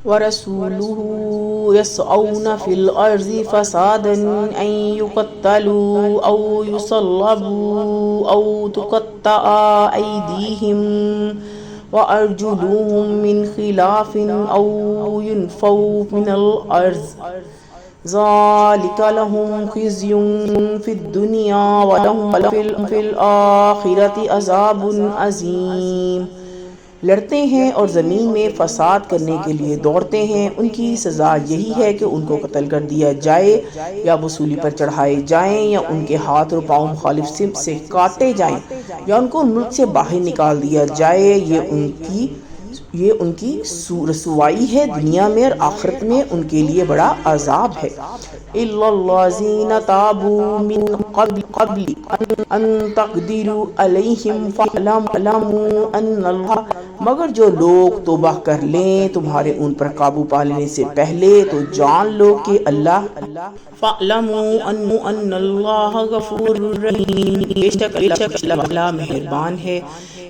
ورسوله يسعون في الأرض فسادا أن يقتلوا أو يصلبوا أو تقطع أيديهم وأرجلهم من خلاف أو ينفوا من الأرض ذلك لهم خزي في الدنيا ولهم في الآخرة عذاب عظيم۔ لڑتے ہیں اور زمین میں فساد کرنے کے لیے دوڑتے ہیں، ان کی سزا یہی ہے کہ ان کو قتل کر دیا جائے یا وصولی پر چڑھائے جائیں یا ان کے ہاتھ اور پاؤں مخالف سمت سے کاٹے جائیں یا ان کو ملک سے باہر نکال دیا جائے۔ یہ ان کی رسوائی ہے دنیا میں اور آخرت میں ان کے لیے بڑا عذاب ہے۔ الا الذین تابوا من قبل ان تقدروا علیہم فاعلموا ان اللہ، مگر جو لوگ توبہ کر لیں تمہارے ان پر قابو پا لینے سے پہلے تو جان لو کہ اللہ فاعلموا ان اللہ غفور رحیم، بے شک اللہ مہربان ہے۔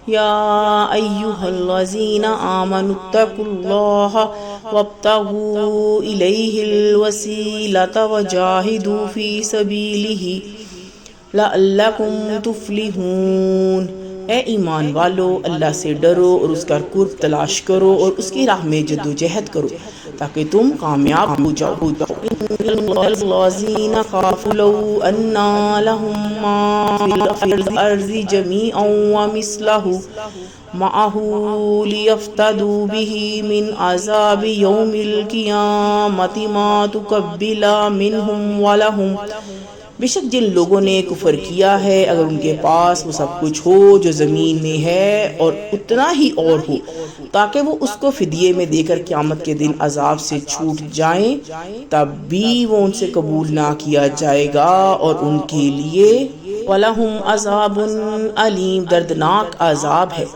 یا ایھا الذین آمنوا اتقوا اللہ وابتغوا الیہ الوسیلۃ وجاہدوا فی سبیلہ لعلکم تفلحون۔ اے ایمان والو، اللہ سے ڈرو اور اس کا قرب تلاش کرو اور اس کی راہ میں جدوجہد کرو تاکہ تم کامیاب ہو جاؤ۔ الذین خافوا لو ان لهم ما فی الارض جميعا ومثلہ معہ لیفتدوا به من عذاب یوم القیامۃ ما تقبل منہم ولہم، بے شک جن لوگوں نے کفر کیا ہے اگر ان کے پاس وہ سب کچھ ہو جو زمین میں ہے اور اتنا ہی اور ہو تاکہ وہ اس کو فدیے میں دے کر قیامت کے دن عذاب سے چھوٹ جائیں، تب بھی وہ ان سے قبول نہ کیا جائے گا اور ان کے لیے وَلَهُمْ عَذَابٌ علیم، دردناک عذاب ہے۔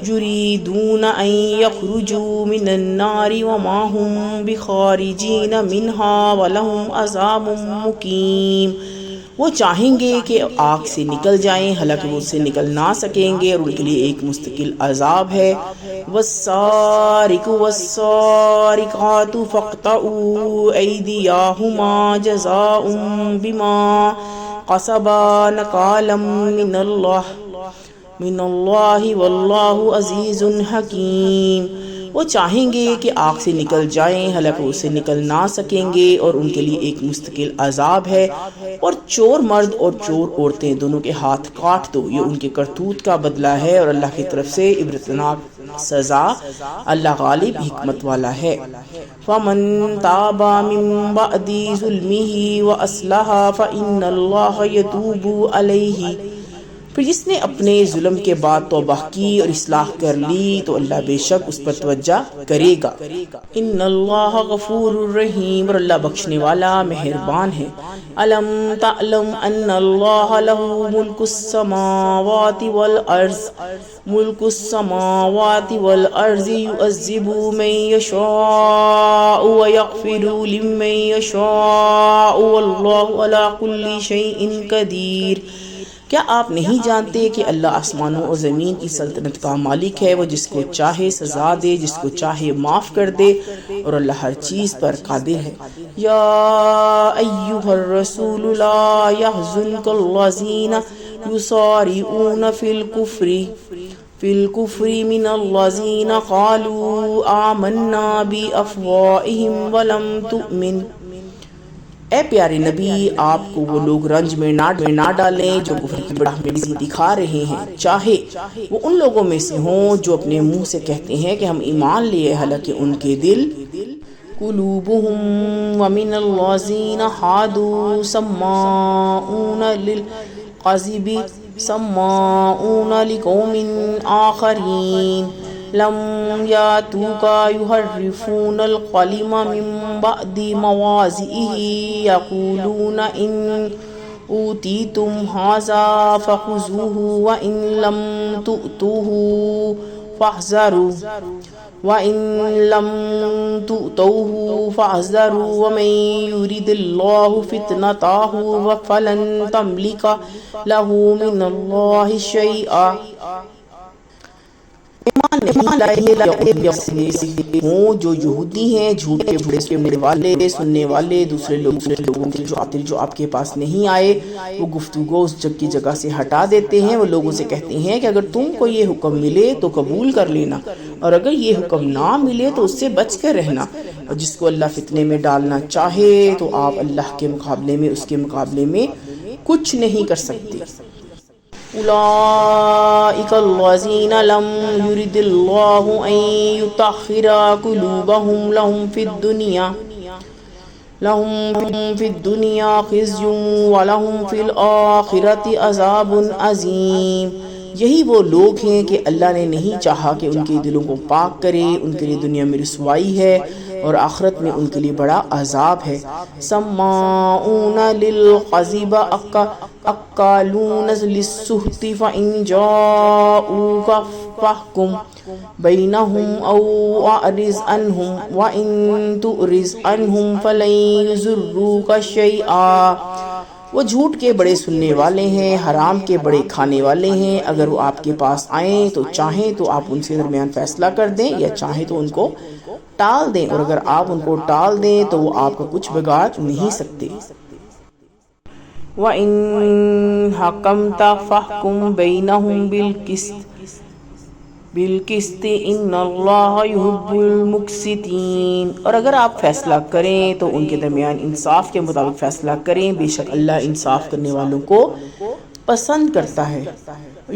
یریدون ان یخرجوا من النار وما هم بخارجین منها وَلَهُمْ عَذَابٌ مقیم، وہ چاہیں گے کہ آگ سے نکل جائیں حالانکہ وہ اس سے نکل نہ سکیں گے اور ان کے لیے ایک مستقل عذاب ہے۔ والسارق والسارقات فاقطعوا ایدیہما جزاء بما کسبا نکالا من اللہ واللہ عزیز حکیم، وہ چاہیں گے کہ آگ سے نکل جائیں حالانکہ اس سے نکل نہ سکیں گے اور ان کے لیے ایک مستقل عذاب ہے۔ اور چور مرد اور چور عورتیں دونوں کے ہاتھ کاٹ دو، یہ ان کے کرتوت کا بدلہ ہے اور اللہ کی طرف سے عبرتناک سزا، اللہ غالب حکمت والا ہے۔ فمن تاب من بعد ظلمه واصلح فإن اللہ یتوب علیہ، پھر جس نے اپنے ظلم کے بعد توبہ کی اور اصلاح کر لی تو اللہ بے شک اس پر توجہ کرے گا۔ ان اللہ غفور الرحیم، اور اللہ بخشنے والا مہربان ہے۔ الم تعلم ان اللہ لہ ملک السماوات والارض، ملک السماوات والارض یعذب من یشاء ویغفر لمن یشاء واللہ علی کل شیء قدیر، کیا آپ نہیں جانتے کہ اللہ آسمانوں اور زمین کی سلطنت کا مالک ہے، وہ جس کو چاہے سزا دے جس کو چاہے معاف کر دے اور اللہ ہر چیز پر قادر ہے۔ یا ایھا الرسول لا یحزنک الذین یسارعون فی الکفر من الذین قالوا آمنا بافواہہم ولم تؤمن، اے پیارے نبی آپ کو وہ لوگ رنج میں نہ ڈالیں جو کفر کی بڑھاپے دکھا رہے ہیں، چاہے وہ ان لوگوں میں سے ہوں جو اپنے منہ سے کہتے ہیں کہ ہم ایمان لیے حالانکہ ان کے دل قلوبہم ومن الذین ہادوا سماعون للکذب سماعون لقوم آخرین لم یاتوک یحرفون الکلم من بعد مواضعہ یقولون ان اوتیتم ھذا فخذوہ وان لم تؤتوہ فاحذروا ومن یرد اللہ فتنتہ فلن تملک لہ من اللہ شیئا۔ ایمان نہیں لائے ہوں جو یہودی ہیں، جھوٹ کے بڑے سننے والے، دوسرے لوگوں کے جو آپ کے پاس نہیں آئے، وہ گفتگو اس کی جگہ سے ہٹا دیتے ہیں۔ وہ لوگوں سے کہتے ہیں کہ اگر تم کو یہ حکم ملے تو قبول کر لینا، اور اگر یہ حکم نہ ملے تو اس سے بچ کر رہنا، اور جس کو اللہ فتنے میں ڈالنا چاہے تو آپ اللہ کے مقابلے میں، اس کے مقابلے میں کچھ نہیں کر سکتے۔ اولئک الذین لم یرد اللہ ان یطہر قلوبہم لہم فی الدنیا خزی ولہم فی الآخرۃ عذاب عظیم۔ یہی وہ لوگ ہیں کہ اللہ نے نہیں چاہا کہ ان کے دلوں کو پاک کرے، ان کے لیے دنیا میں رسوائی ہے اور آخرت میں ان کے لیے بڑا عذاب ہے۔ سماعون للکذب اکالون للسحت فإن جاؤوک فاحکم بینہم او اعرض عنہم وإن تعرض عنہم فلن یضروک شیئا۔ وہ جھوٹ کے بڑے سننے والے ہیں، حرام کے بڑے کھانے والے ہیں۔ اگر وہ آپ کے پاس آئیں تو چاہیں تو آپ ان سے درمیان فیصلہ کر دیں، یا چاہیں تو ان کو ٹال دیں، اور اگر آپ ان کو ٹال دیں تو وہ آپ کا کچھ بگاڑ نہیں سکتے۔ وَإِنْ حَكَمْتَ فَاحْكُمْ بَيْنَهُمْ بِالْقِسْطِ إِنَّ اللَّهَ يُحِبُّ الْمُقْسِطِينَ۔ اور اگر آپ فیصلہ کریں تو ان کے درمیان انصاف کے مطابق فیصلہ کریں، بے شک اللہ انصاف کرنے والوں کو پسند کرتا ہے۔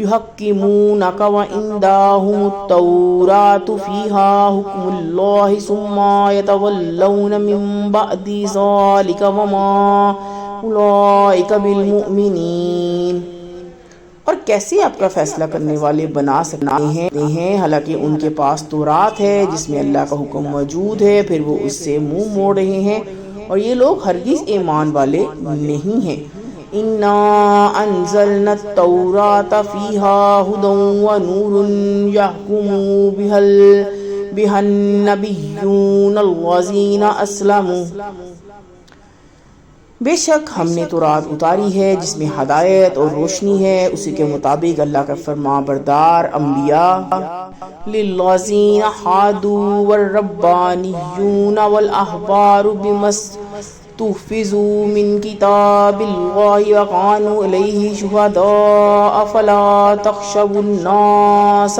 یحکمونک وعندہم التوراۃ فیہا حکم اللہ ثم یتولون من بعد ذلک وما اولئک بالمؤمنین۔ اور کیسے آپ کا فیصلہ کرنے والے بنا سکتے ہیں حالانکہ ان کے پاس تورات ہے جس میں اللہ کا حکم موجود ہے، پھر وہ اس سے منہ موڑ رہے ہیں، اور یہ لوگ ہرگز ایمان والے نہیں ہیں۔ انا انزلنا التوراۃ فیہا ھدی ونور یحکم بہا النبیون الذین اسلموا۔ بے شک ہم نے تورات اتاری ہے جس میں ہدایت اور روشنی ہے، اسی کے مطابق اللہ کا فرما بردار انبیاء للذین ھادوا والربانیون والاحبار بما استحفظوا من کتاب اللہ وکانوا علیہ شہداء فلا تخشوا الناس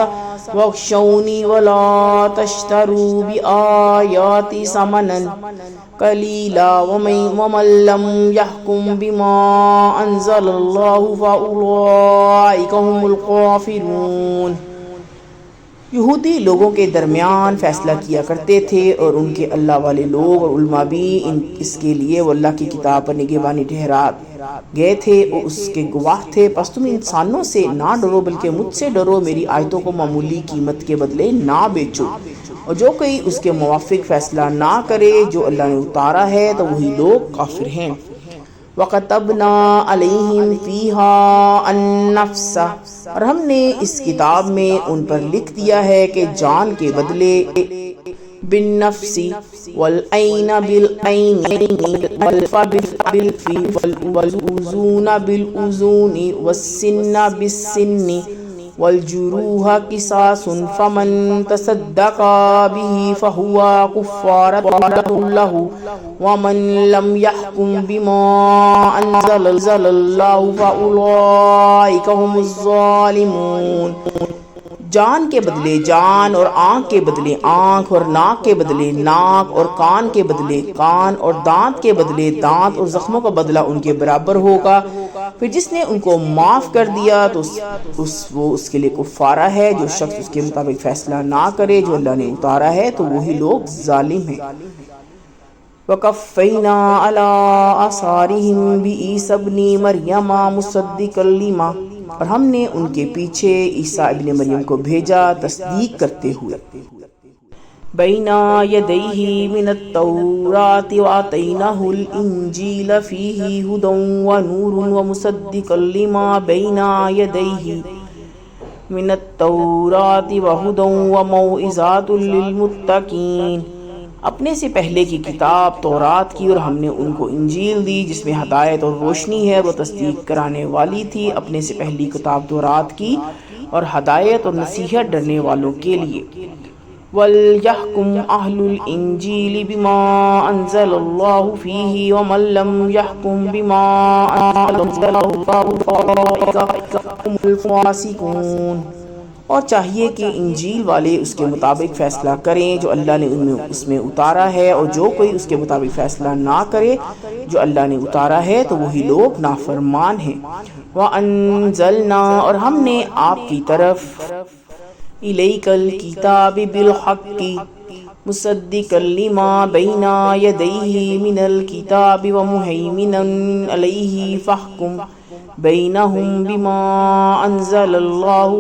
واخشونی ولا تشتروا بآیاتی ثمنا قلیلا ومن لم یحکم بما انزل اللہ فاولئک هم الکافرون۔ یہودی لوگوں کے درمیان فیصلہ کیا کرتے تھے، اور ان کے اللہ والے لوگ اور علماء بھی اس کے لیے وہ اللہ کی کتاب پر نگہبانی ٹھہرا گئے تھے، وہ اس کے گواہ تھے۔ پس تم انسانوں سے نہ ڈرو بلکہ مجھ سے ڈرو، میری آیتوں کو معمولی قیمت کے بدلے نہ بیچو، اور جو کوئی اس کے موافق فیصلہ نہ کرے جو اللہ نے اتارا ہے تو وہی لوگ کافر ہیں۔ وَكَتَبْنَا عَلَيْهِمْ فِيهَا النَّفْسَ، اور ہم نے اس کتاب میں ان پر لکھ دیا ہے کہ جان کے بدلے بالنفس والعین بالعین والف بالف والاذون بالاذون والسن بالسن والجروح قصاص فمن تصدق به فهو كفارة له ومن لم يحكم بما أنزل الله فأولئك هم الظالمون۔ جان کے بدلے جان، اور آنکھ کے بدلے آنکھ، اور ناک کے بدلے ناک، اور کان کے بدلے کان، اور دانت کے بدلے دانت، اور زخموں کا بدلہ ان کے برابر ہوگا۔ پھر جس نے ان کو معاف کر دیا تو وہ اس کے لیے کفارہ ہے۔ جو شخص اس کے مطابق فیصلہ نہ کرے جو اللہ نے اتارا ہے تو وہی لوگ ظالم ہیں۔ وَقَفَّيْنَا عَلَىٰ آثَارِهِمْ بِعِیسَىٰ ابْنِ مَرْیَمَ مُصَدِّقًا لِمَا، اور ہم نے ان کے پیچھے عیسیٰ ابن مریم کو بھیجا تصدیق کرتے ہوئے۔ بین یدیہ من التوراۃ وآتیناہ الانجیل فیہ ھدی ونور ومصدقا لما بین یدیہ من التوراۃ وھدی وموعظۃ للمتقین۔ اپنے سے پہلے کی کتاب تورات کی، اور ہم نے ان کو انجیل دی جس میں ہدایت اور روشنی ہے، وہ تصدیق کرانے والی تھی اپنے سے پہلی کتاب تورات کی، اور ہدایت اور نصیحت ڈرنے والوں کے لیے۔ وَلْيَحْكُمْ أَهْلُ الْإِنْجِيلِ بِمَا أَنزَلَ اللَّهُ فِيهِ وَمَنْ لَمْ يَحْكُمْ بِمَا أَنزَلَ اللَّهُ فَأُولَئِكَ هُمُ الْفَاسِقُونَ۔ اور چاہیے کہ انجیل والے اس کے مطابق فیصلہ کریں جو اللہ نے اس میں اتارا ہے، اور جو کوئی اس کے مطابق فیصلہ نہ کرے جو اللہ نے اتارا ہے تو وہی لوگ نافرمان ہیں۔ وَأَنزَلْنَا، اور ہم نے آپ کی طرف، إِلَيْكَ الْكِتَابِ بِالْحَقِّ مُصَدِّقًا لِمَا بَيْنَ يَدَيْهِ مِنَ الْكِتَابِ وَمُهَيْمِنًا عَلَيْهِ فَاحْكُم بَيْنَهُم بِمَا أَنزَلَ اللَّهُ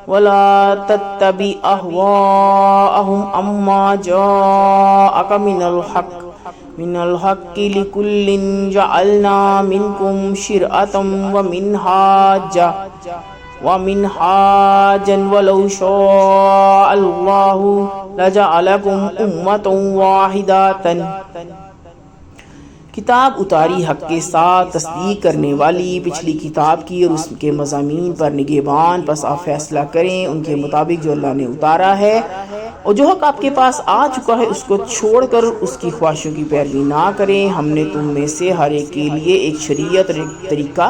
وَلَا تَتَّبِعْ أَهْوَاءَهُمْ عَمَّا جَاءَكَ مِنَ الْحَقِّ لِكُلٍّ جَعَلْنَا مِنكُمْ شِرْعَةً وَمِنْهَاجًا وَلَوْ شَاءَ اللَّهُ لَجَعَلَكُمْ أُمَّةً وَاحِدَةً۔ کتاب اتاری حق کے ساتھ، تصدیق کرنے والی پچھلی کتاب کی اور اس کے مضامین پر نگہبان، پس آپ فیصلہ کریں ان کے مطابق جو اللہ نے اتارا ہے، اور جو حق آپ کے پاس آ چکا ہے اس کو چھوڑ کر اس کی خواہشوں کی پیروی نہ کریں۔ ہم نے تم میں سے ہر ایک کے لیے ایک شریعت اور ایک طریقہ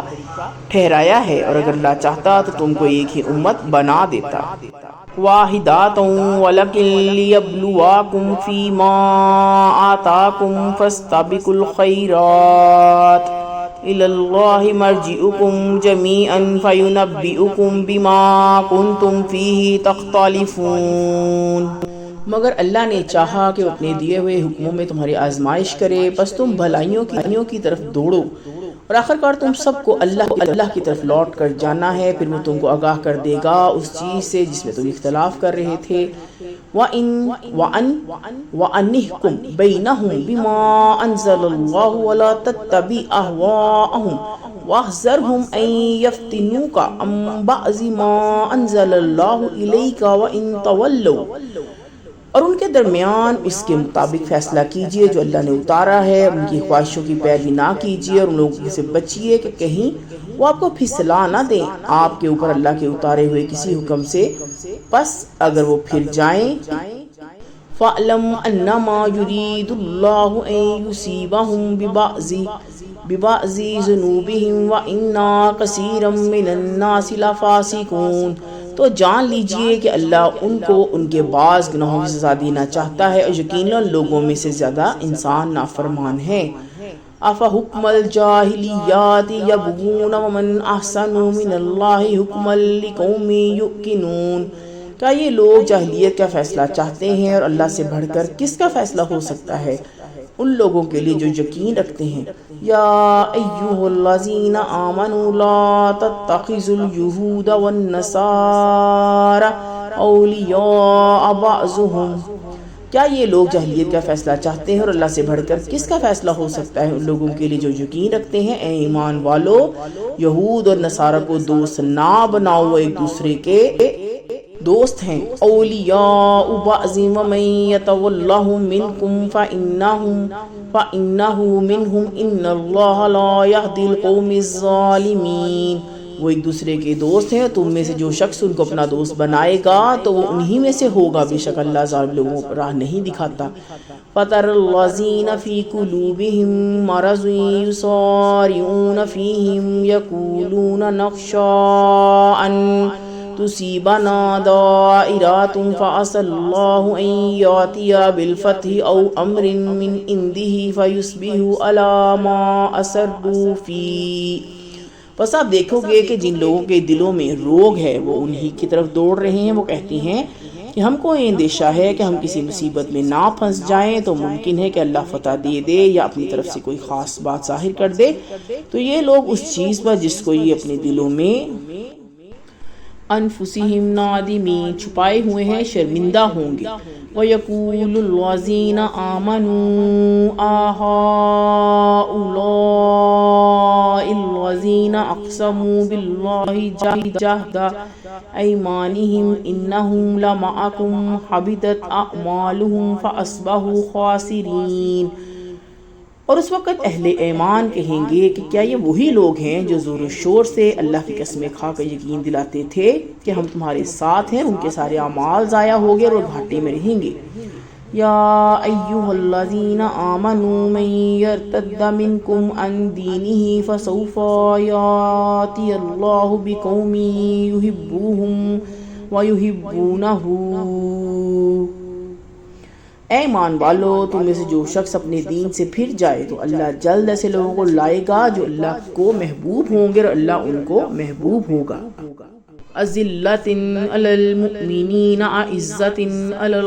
ٹھہرایا ہے، اور اگر اللہ چاہتا تو تم کو ایک ہی امت بنا دیتا۔ واحدة ولكن ليبلواكم فيما آتاكم فاستبقوا الخيرات إلى الله مرجعكم جميعا فينبئكم بما كنتم فيه تختلفون۔ مگر اللہ نے چاہا کہ وہ اپنے دیے ہوئے حکموں میں تمہاری آزمائش کرے، پس تم بھلائیوں کی طرف دوڑو، اور آخرکار تم سب کو اللہ کی طرف لوٹ کر جانا ہے، پھر وہ تم کو آگاہ کر دے گا اس چیز سے جس میں تم اختلاف کر رہے تھے۔ وَأَنِحْكُمْ بَيْنَهُمْ بِمَا أَنزَلَ اللَّهُ وَلَا تَتَّبِعْ أَهْوَاءَهُمْ وَاحْذَرْهُمْ أَن يَفْتِنُوكَ عَن بَعْضِ مَا أَنزَلَ اللَّهُ إِلَيْكَ وَإِن تَوَلَّوْا، اور ان کے درمیان اس کے مطابق فیصلہ کیجئے جو اللہ نے اتارا ہے، ان کی خواہشوں کی پیروی نہ کیجئے، اور ان لوگوں سے بچیے کہ کہیں وہ آپ کو پھسلا نہ دیں آپ کے اوپر اللہ کے اتارے ہوئے کسی حکم سے، پس اگر وہ پھر جائیں۔ فَاعْلَمْ أَنَّمَا يُرِيدُ اللَّهُ أَن يُصِيبَهُم بِبَعْضِ ذُنُوبِهِمْ وَإِنَّ كَثِيرًا مِّنَ النَّاسِ لَفَاسِقُونَ۔ تو جان لیجئے کہ اللہ ان کو ان کے بعض گناہوں کی سزا دینا چاہتا ہے، اور یقیناً لوگوں میں سے زیادہ انسان نافرمان ہیں۔ أَفَحُكْمَ الْجَاهِلِيَّةِ يَبْغُونَ وَمَنْ أَحْسَنُ مِنَ اللَّهِ حُكْمًا لِقَوْمٍ يُوقِنُونَ۔ کیا یہ لوگ جاہلیت کا فیصلہ چاہتے ہیں، اور اللہ سے بڑھ کر کس کا فیصلہ ہو سکتا ہے ان لوگوں کے لیے جو یقین رکھتے ہیں۔ یا ایھا الذین آمنوا لا تتخذوا اليہود والنصارى اولیاء بعضهم۔ کیا یہ لوگ جاہلیت کا فیصلہ چاہتے ہیں، اور اللہ سے بڑھ کر کس کا فیصلہ ہو سکتا ہے ان لوگوں کے لیے جو یقین رکھتے ہیں۔ اے ایمان والو، یہود اور نصارہ کو دوست نہ بناؤ، وہ ایک دوسرے کے دوست ہیں۔ اولیاء بعض ومن یتولہم منکم فإنہ منہم ان اللہ لا یہدی القوم الظالمین۔ وہ ایک دوسرے کے دوست ہیں، تم میں سے جو شخص ان کو اپنا دوست بنائے گا تو وہ انہی میں سے ہوگا، بے شک اللہ ظالم لوگوں پر راہ نہیں دکھاتا۔ فَتَرَى الَّذِينَ فِي قُلُوبِهِم مَّرَضٌ يُسَارِعُونَ فِيهِمْ يَقُولُونَ نَخْشَىٰ أَن تُصِيبَنَا دَائِرَةٌ فَعَسَى اللَّهُ أَن يَأْتِيَ بِالْفَتْحِ أَوْ أَمْرٍ مِّنْ عِندِهِ فَيُصْبِحُوا عَلَىٰ مَا أَسَرُّوا فِي۔ بس آپ دیکھو گے کہ جن لوگوں کے دلوں میں روگ ہے وہ انہی کی طرف دوڑ رہے ہیں۔ وہ کہتے ہیں کہ ہم کو یہ اندیشہ ہے کہ ہم کسی مصیبت میں نہ پھنس جائیں، تو ممکن ہے کہ اللہ فتح دے دے یا اپنی طرف سے کوئی خاص بات ظاہر کر دے، تو یہ لوگ اس چیز پر جس کو یہ اپنے دلوں میں انفسہم نادمین چھپائے ہوئے ہیں شرمندہ ہوں گے. وَيَقُولُ الَّذِينَ آمَنُوا أَهَٰؤُلَاءِ الَّذِينَ أَقْسَمُوا بِاللَّهِ جَهْدَ أَيْمَانِهِمْ إِنَّهُمْ لَمَعَكُمْ حَبِطَتْ أَعْمَالُهُمْ فَأَصْبَحُوا خَاسِرِينَ. اور اس وقت اہل ایمان کہیں گے کہ کیا یہ وہی لوگ ہیں جو زور و شور سے اللہ کی قسمیں کھا کر یقین دلاتے تھے کہ ہم تمہارے ساتھ ہیں؟ ان کے سارے اعمال ضائع ہو گئے اور وہ گھاٹے میں رہیں گے. یا ایھا الذین آمنوا من یرتد منکم عن دینہ فسوف یاتی اللہ بقوم یحبوہم ویحبونہ. اے ایمان والو، تم میں سے جو شخص اپنے دین سے پھر جائے تو اللہ جلد ایسے لوگوں کو لائے گا جو اللہ کو محبوب ہوں گے اور اللہ ان کو محبوب ہوگا. اذلۃ علی المؤمنین اعزۃ علی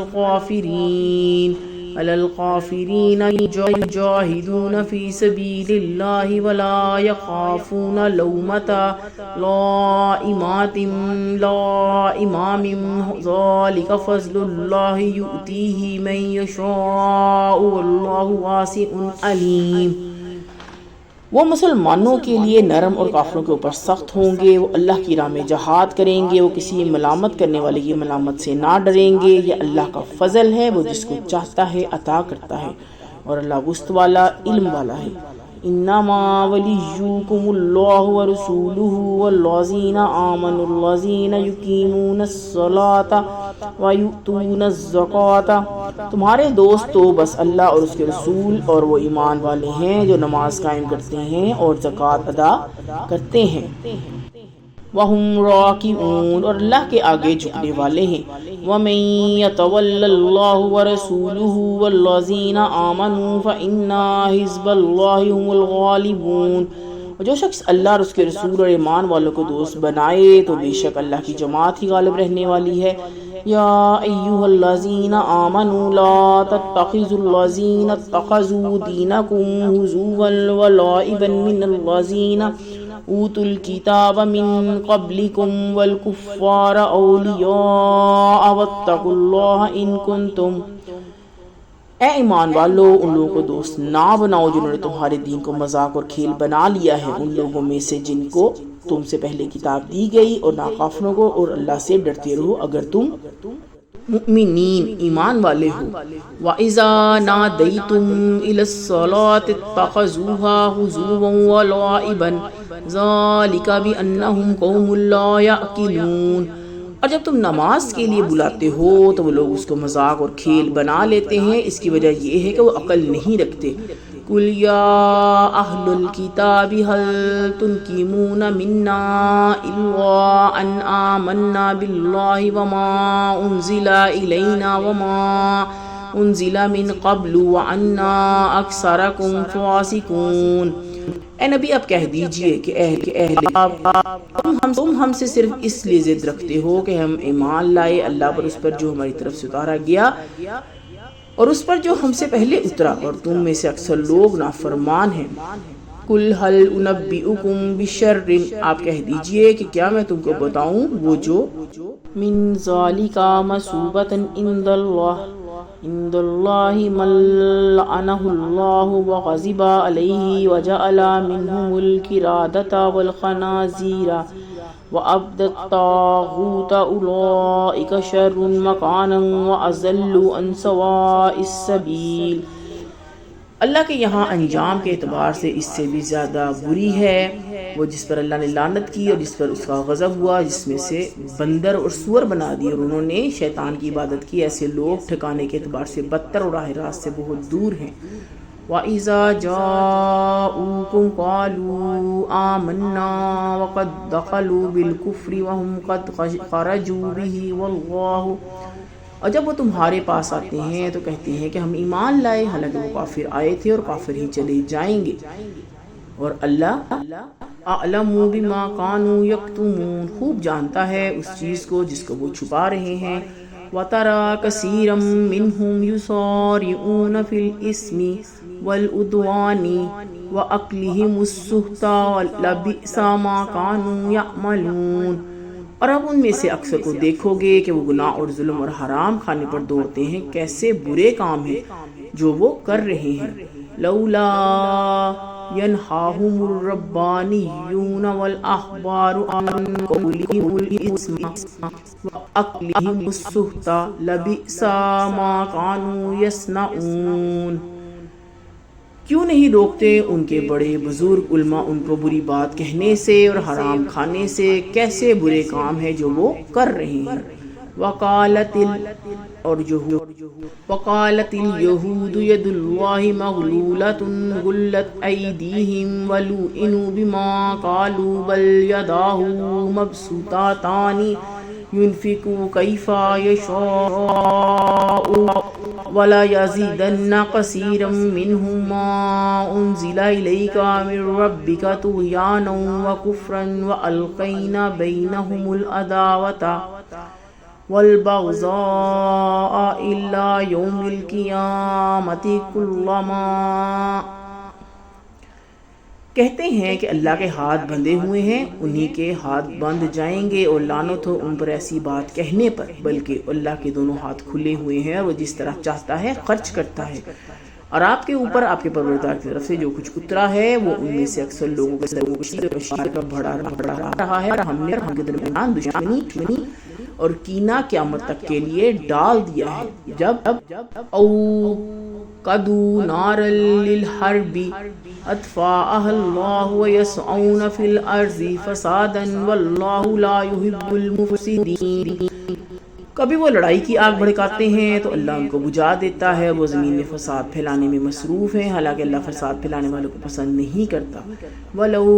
الکافرین یجاہدون فی سبیل اللہ ولا یخافون لومۃ لائم ذلک فضل اللہ یؤتیہ من یشاء واللہ واسع علیم. وہ مسلمانوں کے لیے نرم اور کافروں کے اوپر سخت ہوں گے. وہ اللہ کی راہ میں جہاد کریں گے. وہ کسی ملامت کرنے والے کی ملامت سے نہ ڈریں گے. یہ اللہ کا فضل ہے، وہ جس کو چاہتا ہے عطا کرتا ہے، اور اللہ وسط والا علم والا ہے. انما ولیکم اللہ ورسولہ والذین آمنوا الذین یقیمون الصلاۃ ویؤتون الزکاۃ. تمہارے دوست تو بس اللہ اور اس کے رسول اور وہ ایمان والے ہیں جو نماز قائم کرتے ہیں اور زکوٰۃ ادا کرتے ہیں. وَهُمْ رَاكِعُونَ، اور اللہ کے آگے جھکنے والے ہیں. وَمَن يَتَوَلَّ اللَّهُ وَرَسُولُهُ وَالَّذِينَ آمَنُوا فَإِنَّ حِزْبَ اللَّهِ هُمُ الْغَالِبُونَ. اور جو شخص اللہ اور اس کے رسول اور ایمان والوں کو دوست بنائے تو بے شک اللہ کی جماعت ہی غالب رہنے والی ہے. یا ایھا الذین آمنوا لا تتخذوا الذین اتخذوا دینکم ہزوا ولعبا من الذین اوتوا الکتاب من قبلکم والکفار اولیاء واتقوا اللہ ان کنتم. اے ایمان والو، ان لوگوں کو دوست نہ بناؤ جنہوں نے تمہارے دین کو مذاق اور کھیل بنا لیا ہے، ان لوگوں میں سے جن کو تم سے پہلے کتاب دی گئی، اور ناکافروں کو، اور اللہ سے ڈرتے رہو اگر تم مؤمنین ایمان والے ہو. وَإِذَا نَادَيْتُمْ إِلَى الصَّلَاةِ اتَّخَذُوهَا هُزُوًا وَلَعِبًا ذَلِكَ بِأَنَّهُمْ قَوْمٌ لَا يَعْقِلُونَ. اور جب تم نماز کے لیے بلاتے ہو تو وہ لوگ اس کو مذاق اور کھیل بنا لیتے ہیں، اس کی وجہ یہ ہے کہ وہ عقل نہیں رکھتے. قُلْ يَا أَهْلَ الْكِتَابِ هَلْ تُنْكِمُونَ مِنَّا إِلَّا أَنْ آمَنَّا بِاللَّهِ وَمَا أُنْزِلَ إِلَيْنَا وَمَا أُنْزِلَ مِنْ قَبْلُ وَأَنَّ أَكْثَرَكُمْ فَاسِقُونَ. اے نبی اب کہہ دیجئے کہ تم ہم سے صرف اس لیے ضد رکھتے ہو کہ ہم ایمان لائے اللہ پر، اس پر جو ہماری طرف سے اتارا گیا اور اس پر جو ہم سے پہلے اترا، اور تم میں سے اکثر لوگ نافرمان ہیں. قُلْ هَلْ أُنَبِّئُكُمْ بِشَرٍّ، آپ کہہ دیجئے کہ کیا میں تم کو بتاؤں وہ جو مِنْ ذَلِكَ مَثُوبَةً عند اللہ من لعنہ اللہ وغضب علیہ وجعل منهم القردة والخنازیر وعبد الطاغوت اولئک شر مکانا واضل عن سواء السبیل. اللہ کے یہاں انجام کے اعتبار سے اس سے بھی زیادہ بری ہے وہ جس پر اللہ نے لعنت کی اور جس پر اس کا غضب ہوا، جس میں سے بندر اور سور بنا دیے اور انہوں نے شیطان کی عبادت کی. ایسے لوگ ٹھکانے کے اعتبار سے بدتر اور راہ راست سے بہت دور ہیں. وَإِذَا جَاءُوكُمْ قَالُوا آمَنَّا وَقَدْ دَخَلُوا بِالْكُفْرِ وَهُمْ قَدْ خَرَجُوا بِهِ وَاللَّهُ. اور جب وہ تمہارے پاس آتے ہیں تو کہتے ہیں کہ ہم ایمان لائے، حالانکہ وہ کافر آئے تھے اور کافر ہی چلے جائیں گے. اور اللہ اعلم بما كانوا يكتمون، خوب جانتا ہے اس چیز کو جس کو وہ چھپا رہے ہیں. وَتَرَى كَثِيرًا مِّنْهُمْ يُسَارِعُونَ فِي الْإِثْمِ وَالْعُدْوَانِ وَأَكْلِهِمُ السُّحْتَ لَبِئْسَ مَا كَانُوا يَعْمَلُونَ. اور اب ان میں سے اکثر کو دیکھو گے کہ وہ گناہ اور ظلم اور حرام کھانے پر دوڑتے ہیں، کیسے برے کام ہیں جو وہ کر رہے ہیں۔ لولا ينهاهم الربانيون والأحبار عن قولهم الإثم وأكلهم السحت لبئس ما كانوا يصنعون۔ کیوں نہیں روکتے ان کے بڑے بزرگ علماء ان کو بری بات کہنے سے اور حرام کھانے سے، کیسے برے کام ہے جو وہ کر رہے ہیں۔ وقالت اليهود يد الله مغلولة غلت أيديهم ولعنوا بما قالوا بل يداه مبسوطتان ينفق كيف يشاء ولا يزيدن كثيرا منهم ما أنزل إليك من ربك طغيانا وكفرا وألقينا بينهم العداوة والبغضاء إلى يوم القيامة كلما۔ کہتے ہیں کہ اللہ کے ہاتھ بندھے ہوئے ہیں، انہی کے ہاتھ بند جائیں گے اور لعنت ہو ان پر ایسی بات کہنے پر، بلکہ اللہ کے دونوں ہاتھ کھلے ہوئے ہیں اور وہ جس طرح چاہتا ہے خرچ کرتا ہے۔ اور آپ کے اوپر آپ کے پروردگار کی طرف سے جو کچھ اترا ہے وہ ان میں سے اکثر لوگوں کے شیر کا بڑھا رہا ہے، اور ہم نے ان کے درمیان دشمنی اور کینہ قیامت تک کے لیے ڈال دیا ہے۔ جب اوقدوا نارا للحرب اطفاءها اللہ ويسعون في الارض فسادا واللہ لا يحب المفسدین۔ کبھی وہ لڑائی کی آگ بھڑکاتے ہیں تو اللہ ان کو بجھا دیتا ہے، وہ زمین میں فساد پھیلانے میں مصروف ہیں، حالانکہ اللہ فساد پھیلانے والوں کو پسند نہیں کرتا۔ وَلَوْ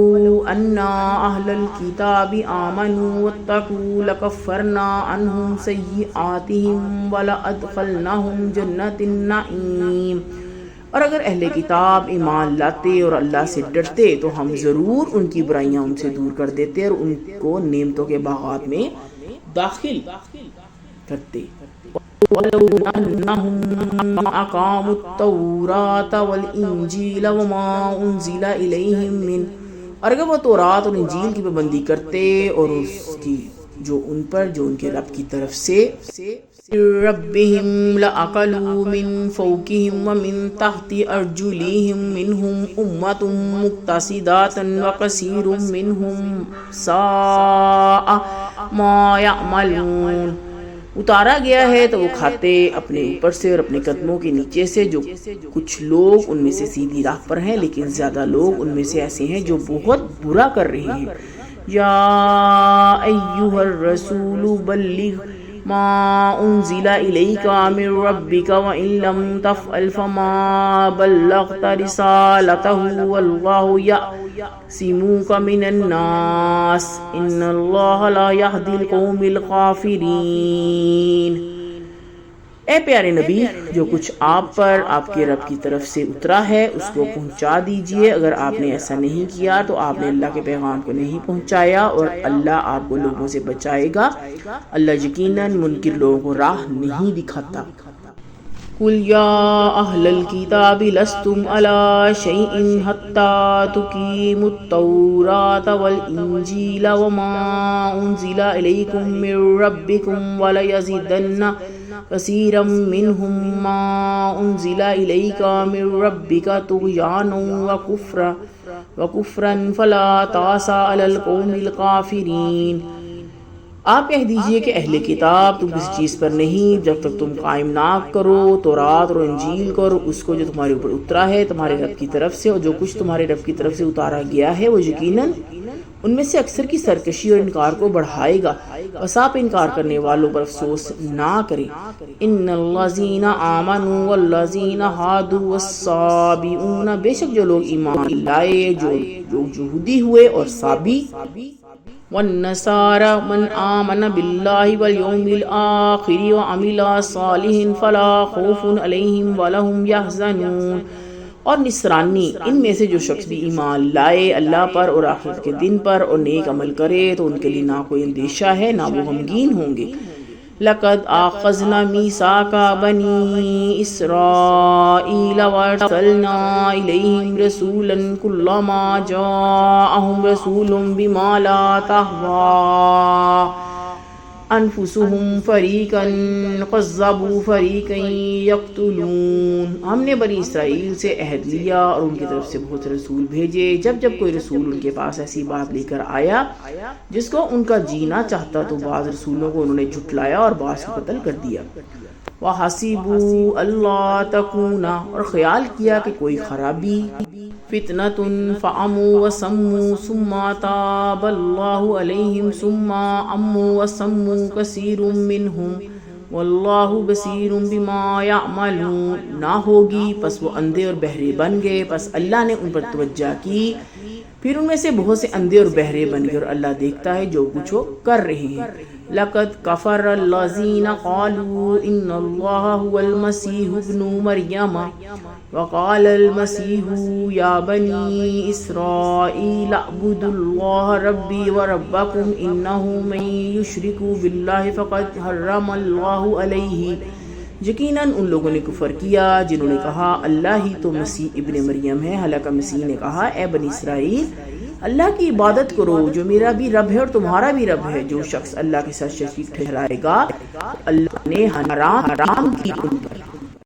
أَنَّا أَهْلَ الْكِتَابِ آمَنُوا وَاتَّقُوا لَكَفَّرْنَا عَنْهُمْ سَيِّئَاتِهِمْ وَلَأَدْخَلْنَاهُمْ جَنَّةَ النَّعِيمِ۔ اور اگر اہل کتاب ایمان لاتے اور اللہ سے ڈرتے تو ہم ضرور ان کی برائیاں ان سے دور کر دیتے اور ان کو نعمتوں کے باغات میں داخل کرتے۔ وَلَوْ أَنَّهُمْ أَقَامُوا التَّوْرَاةَ وَالْإِنْجِيلَ وَمَا أُنْزِلَ إِلَيْهِمْ مِنْ، اور اگر وہ تورات اور انجیل کی پابندی کرتے اور اس کی جو ان پر جو ان کے رب کی طرف سے ربهم لأكلوا من فوقهم ومن تحت أرجلهم منهم أمة مقتصدة وكثير منهم ساء ما يعملون۔ اتارا گیا ہے تو وہ کھاتے اپنے اوپر سے اور اپنے قدموں کے نیچے سے، جو کچھ لوگ ان میں سے سیدھی راہ پر ہیں لیکن زیادہ لوگ ان میں سے ایسے ہیں جو بہت برا کر رہے ہیں۔ یا ایھا الرسول بلغ ما انزل الیک من ربک وان لم تفعل فما بلغت رسالته واللہ یعصمک من الناس ان اللہ لا یہدی القوم الکافرین۔ اے پیارے نبی، جو کچھ آپ پر آپ کے رب کی طرف سے اترا ہے اس کو پہنچا دیجئے، اگر آپ نے ایسا نہیں کیا تو آپ نے اللہ کے پیغام کو نہیں پہنچایا اور اللہ آپ کو لوگوں سے بچائے گا، اللہ یقیناً منکر لوگوں کو راہ نہیں دکھاتا۔ قُلْ يَا أَهْلَ الْكِتَابِ لَسْتُمْ عَلَى شَيْءٍ حَتَّى تُقِيمُوا التَّوْرَاةَ وَالْإِنْجِيلَ وَمَا أُنْزِلَ إِلَيْكُمْ مِنْ رَبِّكُمْ وَلَيَزِيدَنَّ كَثِيرًا مِّنْهُمْ مَا أُنْزِلَ إِلَيْكَ مِنْ رَبِّكَ طُغْيَانًا وَكُفْرًا فَلَا تَأْسَ عَلَى الْقَوْمِ الْكَافِرِينَ۔ آپ کہہ دیجئے کہ اہل کتاب تم کسی چیز پر نہیں جب تک تم قائم نہ کرو تورات اور انجیل کو اور اس کو جو تمہارے اوپر اترا ہے تمہارے رب کی طرف سے، اور جو کچھ تمہارے رب کی طرف سے اتارا گیا ہے وہ یقیناً ان میں سے اکثر کی سرکشی اور انکار کو بڑھائے گا، بس آپ انکار کرنے والوں پر افسوس نہ کریں۔ ان الذین آمنوا والذین ہادوا والصابئون، بے شک جو لوگ ایمان لائے، جو یہودی ہوئے اور صابی، والنصارى من آمن بالله واليوم الآخر وعمل صالحا فلا خوف عليهم ولا هم يحزنون، اور نصرانی ان میں سے جو شخص بھی ایمان لائے اللہ پر اور آخرت کے دن پر اور نیک عمل کرے تو ان کے لیے نہ کوئی اندیشہ ہے نہ وہ غمگین ہوں گے۔ لقد آخذنا میثاق بنی اسرائیل وارسلنا الیہم رسولا کلما جاءہم رسول بما لا تہوی انفسهم فریقا کذبوا فریقا یقتلون، ہم نے بنی اسرائیل سے عہد لیا اور ان کی طرف سے بہت رسول بھیجے، جب جب کوئی رسول ان کے پاس ایسی بات لے کر آیا جس کو ان کا جینا چاہتا تو بعض رسولوں کو انہوں نے جھٹلایا اور بعض کو قتل کر دیا۔ وَحَسِبُوا أَلَّا تَكُونَ، اور خیال کیا کہ کوئی خرابی، فِتْنَةٌ فَعَمُوا وَصَمُّوا ثُمَّ تَابَ اللَّهُ عَلَيْهِمْ ثُمَّ عَمُّوا وَصَمُّوا كَثِيرٌ مِّنْهُمْ وَاللَّهُ بَصِيرٌ بِمَا يَعْمَلُونَ، نہ ہوگی پس وہ اندھے اور بہرے بن گئے، پس اللہ نے ان پر توجہ کی، پھر ان میں سے بہت سے اندھے اور بہرے بن گئے، اور اللہ دیکھتا ہے جو کچھ وہ کر رہے ہیں۔ لَقَدْ كَفَرَ الَّذِينَ قَالُوا إِنَّ اللَّهَ هُوَ الْمَسِيحُ ابْنُ مَرْيَمَ وَقَالَ الْمَسِيحُ يَا بَنِي إِسْرَائِيلَ اعْبُدُوا اللَّهَ رَبِّي وَرَبَّكُمْ إِنَّهُ مَن يُشْرِكْ بِاللَّهِ فَقَدْ حَرَّمَ اللَّهُ عَلَيْهِ، یقیناً ان لوگوں نے کفر کیا جنہوں نے کہا اللہ ہی تو مسیح ابن مریم ہے، حالانکہ مسیح نے کہا اے بنی اسرائیل اللہ کی عبادت کرو جو میرا بھی رب ہے اور تمہارا بھی رب ہے، جو شخص اللہ کے ساتھ شریک ٹھہرائے گا اللہ نے حرام کی ان پر۔